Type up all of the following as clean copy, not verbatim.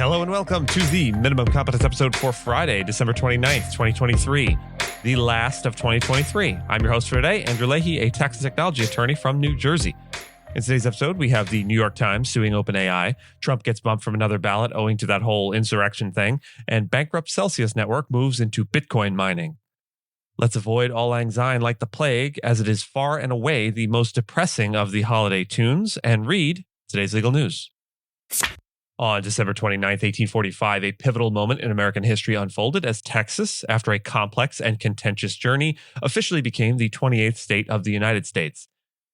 Hello and welcome to the Minimum Competence episode for Friday, December 29th, 2023, the last of 2023. I'm your host for today, Andrew Leahy, a tax and technology attorney from New Jersey. In today's episode, we have the New York Times suing OpenAI, Trump gets bumped from another ballot owing to that whole insurrection thing, and Bankrupt Celsius Network moves into Bitcoin mining. Let's avoid all lang syne like the plague, as it is far and away the most depressing of the holiday tunes, and read today's legal news. On December 29th, 1845, a pivotal moment in American history unfolded as Texas, after a complex and contentious journey, officially became the 28th state of the United States.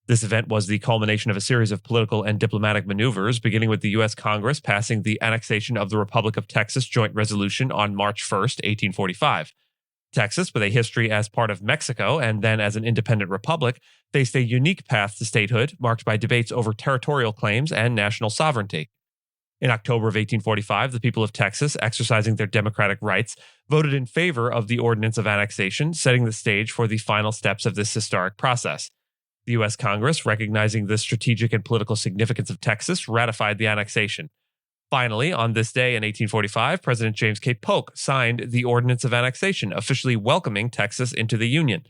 This event was the culmination of a series of political and diplomatic maneuvers, beginning with the U.S. Congress passing the Annexation of the Republic of Texas Joint Resolution on March 1st, 1845. Texas, with a history as part of Mexico and then as an independent republic, faced a unique path to statehood marked by debates over territorial claims and national sovereignty. In October of 1845, the people of Texas, exercising their democratic rights, voted in favor of the Ordinance of Annexation, setting the stage for the final steps of this historic process. The U.S. Congress, recognizing the strategic and political significance of Texas, ratified the annexation. Finally, on this day in 1845, President James K. Polk signed the Ordinance of Annexation, officially welcoming Texas into the Union.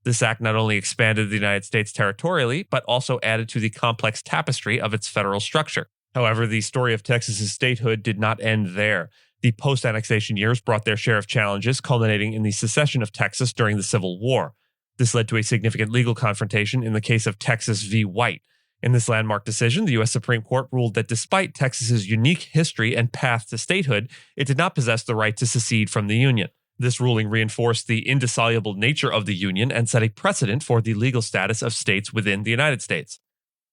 This act not only expanded the United States territorially, but also added to the complex tapestry of its federal structure. However, the story of Texas's statehood did not end there. The post-annexation years brought their share of challenges, culminating in the secession of Texas during the Civil War. This led to a significant legal confrontation in the case of Texas v. White. In this landmark decision, the U.S. Supreme Court ruled that despite Texas's unique history and path to statehood, it did not possess the right to secede from the Union. This ruling reinforced the indissoluble nature of the Union and set a precedent for the legal status of states within the United States.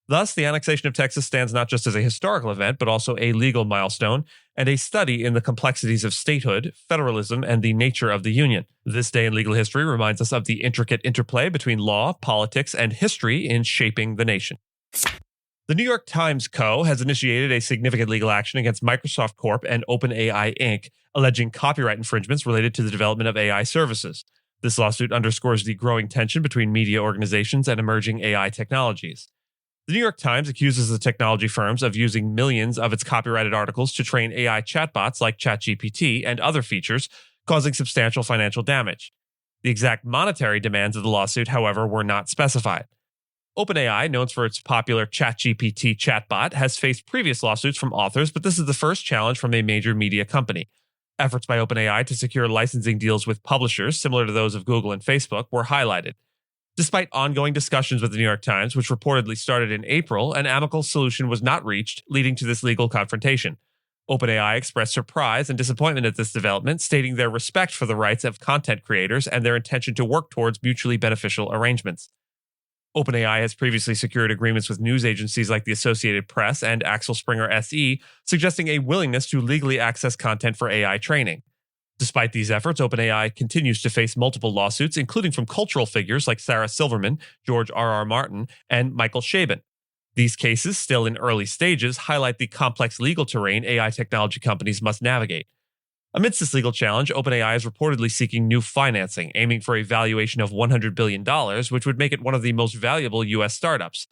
Thus, the annexation of Texas stands not just as a historical event, but also a legal milestone and a study in the complexities of statehood, federalism, and the nature of the Union. This day in legal history reminds us of the intricate interplay between law, politics, and history in shaping the nation. The New York Times Co. has initiated a significant legal action against Microsoft Corp. And OpenAI Inc., alleging copyright infringements related to the development of AI services. This lawsuit underscores the growing tension between media organizations and emerging AI technologies. The New York Times accuses the technology firms of using millions of its copyrighted articles to train AI chatbots like ChatGPT and other features, causing substantial financial damage. The exact monetary demands of the lawsuit, however, were not specified. OpenAI, known for its popular ChatGPT chatbot, has faced previous lawsuits from authors, but this is the first challenge from a major media company. Efforts by OpenAI to secure licensing deals with publishers, similar to those of Google and Facebook, were highlighted. Despite ongoing discussions with the New York Times, which reportedly started in April, an amicable solution was not reached, leading to this legal confrontation. OpenAI expressed surprise and disappointment at this development, stating their respect for the rights of content creators and their intention to work towards mutually beneficial arrangements. OpenAI has previously secured agreements with news agencies like the Associated Press and Axel Springer SE, suggesting a willingness to legally access content for AI training. Despite these efforts, OpenAI continues to face multiple lawsuits, including from cultural figures like Sarah Silverman, George R.R. Martin, and Michael Chabon. These cases, still in early stages, highlight the complex legal terrain AI technology companies must navigate. Amidst this legal challenge, OpenAI is reportedly seeking new financing, aiming for a valuation of $100 billion, which would make it one of the most valuable U.S. startups.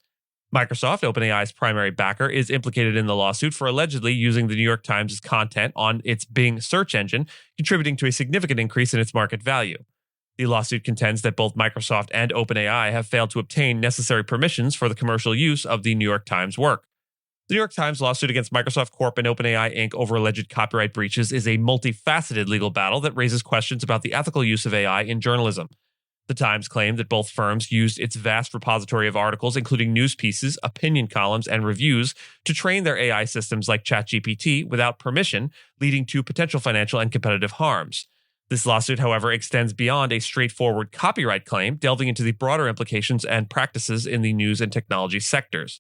Microsoft, OpenAI's primary backer, is implicated in the lawsuit for allegedly using the New York Times' content on its Bing search engine, contributing to a significant increase in its market value. The lawsuit contends that both Microsoft and OpenAI have failed to obtain necessary permissions for the commercial use of the New York Times work. The New York Times lawsuit against Microsoft Corp. And OpenAI Inc. over alleged copyright breaches is a multifaceted legal battle that raises questions about the ethical use of AI in journalism. The Times claimed that both firms used its vast repository of articles, including news pieces, opinion columns, and reviews, to train their AI systems like ChatGPT without permission, leading to potential financial and competitive harms. This lawsuit, however, extends beyond a straightforward copyright claim, delving into the broader implications and practices in the news and technology sectors.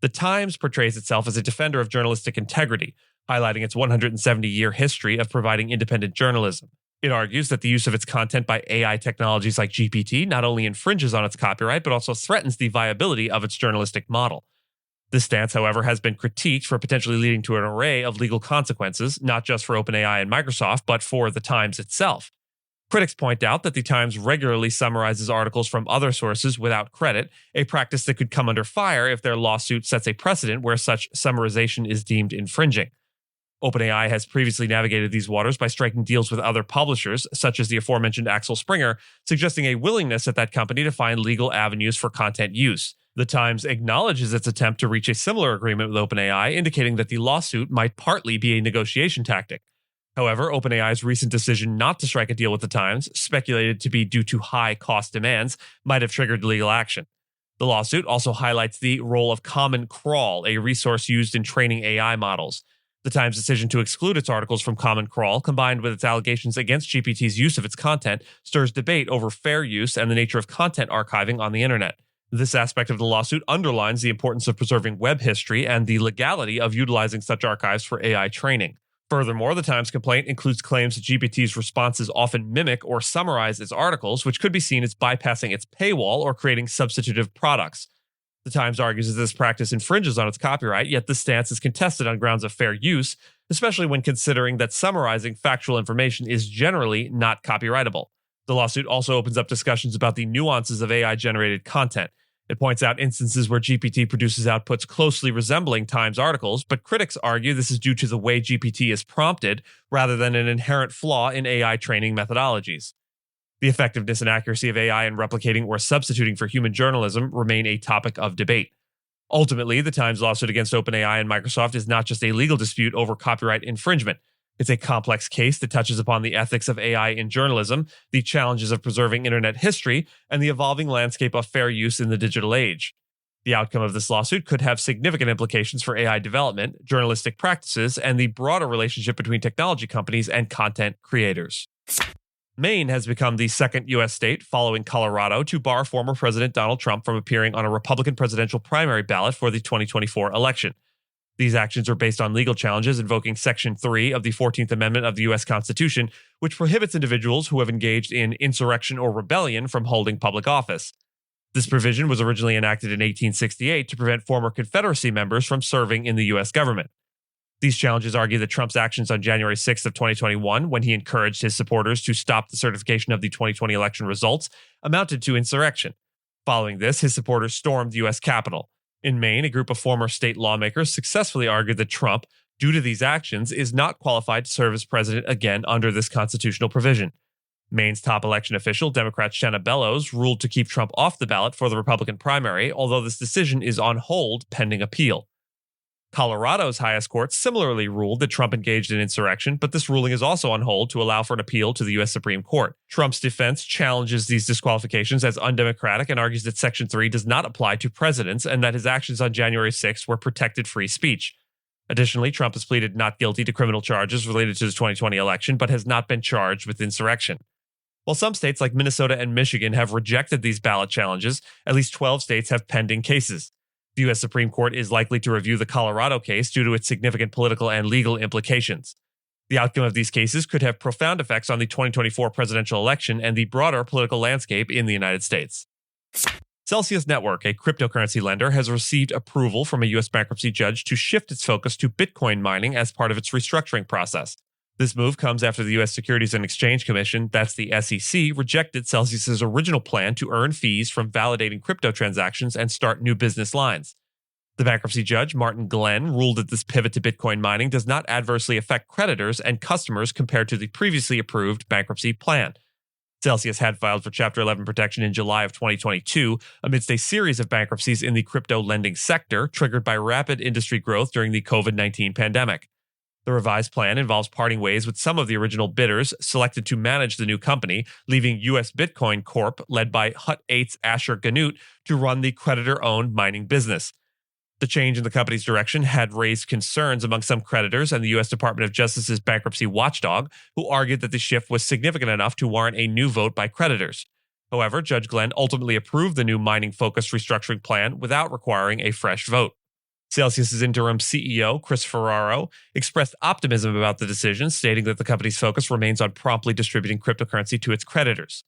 The Times portrays itself as a defender of journalistic integrity, highlighting its 170-year history of providing independent journalism. It argues that the use of its content by AI technologies like GPT not only infringes on its copyright, but also threatens the viability of its journalistic model. This stance, however, has been critiqued for potentially leading to an array of legal consequences, not just for OpenAI and Microsoft, but for the Times itself. Critics point out that the Times regularly summarizes articles from other sources without credit, a practice that could come under fire if their lawsuit sets a precedent where such summarization is deemed infringing. OpenAI has previously navigated these waters by striking deals with other publishers, such as the aforementioned Axel Springer, suggesting a willingness at that company to find legal avenues for content use. The Times acknowledges its attempt to reach a similar agreement with OpenAI, indicating that the lawsuit might partly be a negotiation tactic. However, OpenAI's recent decision not to strike a deal with the Times, speculated to be due to high cost demands, might have triggered legal action. The lawsuit also highlights the role of Common Crawl, a resource used in training AI models. The Times' decision to exclude its articles from Common Crawl, combined with its allegations against GPT's use of its content, stirs debate over fair use and the nature of content archiving on the internet. This aspect of the lawsuit underlines the importance of preserving web history and the legality of utilizing such archives for AI training. Furthermore, the Times complaint includes claims that GPT's responses often mimic or summarize its articles, which could be seen as bypassing its paywall or creating substitutive products. The Times argues that this practice infringes on its copyright, yet this stance is contested on grounds of fair use, especially when considering that summarizing factual information is generally not copyrightable. The lawsuit also opens up discussions about the nuances of AI-generated content. It points out instances where GPT produces outputs closely resembling Times articles, but critics argue this is due to the way GPT is prompted rather than an inherent flaw in AI training methodologies. The effectiveness and accuracy of AI in replicating or substituting for human journalism remain a topic of debate. Ultimately, the Times lawsuit against OpenAI and Microsoft is not just a legal dispute over copyright infringement. It's a complex case that touches upon the ethics of AI in journalism, the challenges of preserving internet history, and the evolving landscape of fair use in the digital age. The outcome of this lawsuit could have significant implications for AI development, journalistic practices, and the broader relationship between technology companies and content creators. Maine has become the second U.S. state, following Colorado, to bar former President Donald Trump from appearing on a Republican presidential primary ballot for the 2024 election. These actions are based on legal challenges invoking Section 3 of the 14th Amendment of the U.S. Constitution, which prohibits individuals who have engaged in insurrection or rebellion from holding public office. This provision was originally enacted in 1868 to prevent former Confederacy members from serving in the U.S. government. These challenges argue that Trump's actions on January 6th of 2021, when he encouraged his supporters to stop the certification of the 2020 election results, amounted to insurrection. Following this, his supporters stormed the U.S. Capitol. In Maine, a group of former state lawmakers successfully argued that Trump, due to these actions, is not qualified to serve as president again under this constitutional provision. Maine's top election official, Democrat Shanna Bellows, ruled to keep Trump off the ballot for the Republican primary, although this decision is on hold pending appeal. Colorado's highest court similarly ruled that Trump engaged in insurrection, but this ruling is also on hold to allow for an appeal to the U.S. Supreme Court. Trump's defense challenges these disqualifications as undemocratic and argues that Section 3 does not apply to presidents and that his actions on January 6th were protected free speech. Additionally, Trump has pleaded not guilty to criminal charges related to the 2020 election, but has not been charged with insurrection. While some states like Minnesota and Michigan have rejected these ballot challenges, at least 12 states have pending cases. The U.S. Supreme Court is likely to review the Colorado case due to its significant political and legal implications. The outcome of these cases could have profound effects on the 2024 presidential election and the broader political landscape in the United States. Celsius Network, a cryptocurrency lender, has received approval from a U.S. bankruptcy judge to shift its focus to Bitcoin mining as part of its restructuring process. This move comes after the U.S. Securities and Exchange Commission, that's the SEC, rejected Celsius's original plan to earn fees from validating crypto transactions and start new business lines. The bankruptcy judge, Martin Glenn, ruled that this pivot to Bitcoin mining does not adversely affect creditors and customers compared to the previously approved bankruptcy plan. Celsius had filed for Chapter 11 protection in July of 2022 amidst a series of bankruptcies in the crypto lending sector triggered by rapid industry growth during the COVID-19 pandemic. The revised plan involves parting ways with some of the original bidders selected to manage the new company, leaving U.S. Bitcoin Corp., led by Hut 8's Asher Ganoot, to run the creditor-owned mining business. The change in the company's direction had raised concerns among some creditors and the U.S. Department of Justice's bankruptcy watchdog, who argued that the shift was significant enough to warrant a new vote by creditors. However, Judge Glenn ultimately approved the new mining-focused restructuring plan without requiring a fresh vote. Celsius's interim CEO, Chris Ferraro, expressed optimism about the decision, stating that the company's focus remains on promptly distributing cryptocurrency to its creditors.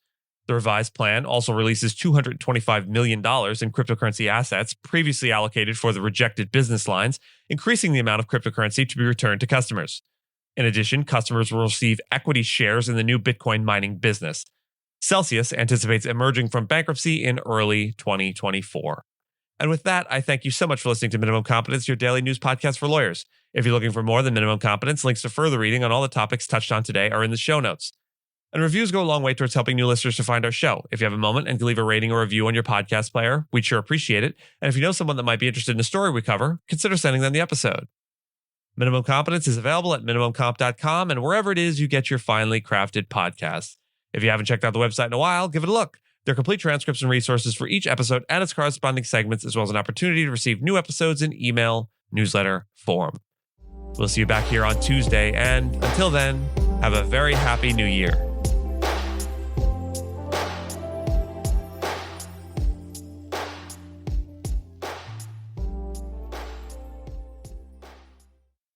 The revised plan also releases $225 million in cryptocurrency assets previously allocated for the rejected business lines, increasing the amount of cryptocurrency to be returned to customers. In addition, customers will receive equity shares in the new Bitcoin mining business. Celsius anticipates emerging from bankruptcy in early 2024. And with that, I thank you so much for listening to Minimum Competence, your daily news podcast for lawyers. If you're looking for more than minimum competence, links to further reading on all the topics touched on today are in the show notes. And reviews go a long way towards helping new listeners to find our show. If you have a moment and can leave a rating or review on your podcast player, we'd sure appreciate it. And if you know someone that might be interested in a story we cover, consider sending them the episode. Minimum Competence is available at minimumcomp.com and wherever it is you get your finely crafted podcasts. If you haven't checked out the website in a while, give it a look. There are complete transcripts and resources for each episode and its corresponding segments, as well as an opportunity to receive new episodes in email, newsletter, form. We'll see you back here on Tuesday, and until then, have a very happy new year.